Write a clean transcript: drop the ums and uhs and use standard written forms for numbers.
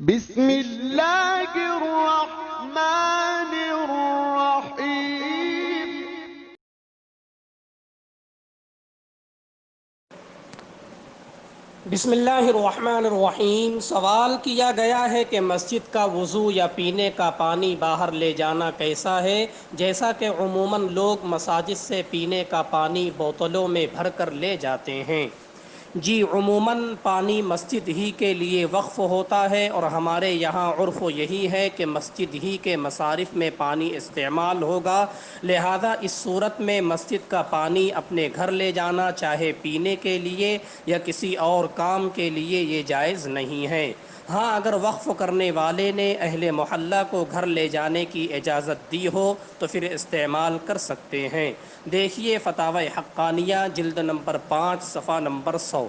بسم اللہ الرحمن الرحیم۔ بسم اللہ الرحمن الرحیم۔ سوال کیا گیا ہے کہ مسجد کا وضو یا پینے کا پانی باہر لے جانا کیسا ہے؟ جیسا کہ عموماً لوگ مساجد سے پینے کا پانی بوتلوں میں بھر کر لے جاتے ہیں۔ جی، عموماً پانی مسجد ہی کے لیے وقف ہوتا ہے، اور ہمارے یہاں عرف یہی ہے کہ مسجد ہی کے مصارف میں پانی استعمال ہوگا، لہذا اس صورت میں مسجد کا پانی اپنے گھر لے جانا، چاہے پینے کے لیے یا کسی اور کام کے لیے، یہ جائز نہیں ہے۔ ہاں، اگر وقف کرنے والے نے اہل محلہ کو گھر لے جانے کی اجازت دی ہو تو پھر استعمال کر سکتے ہیں۔ دیکھیے فتاوی حقانیہ جلد نمبر 5 صفحہ نمبر 100۔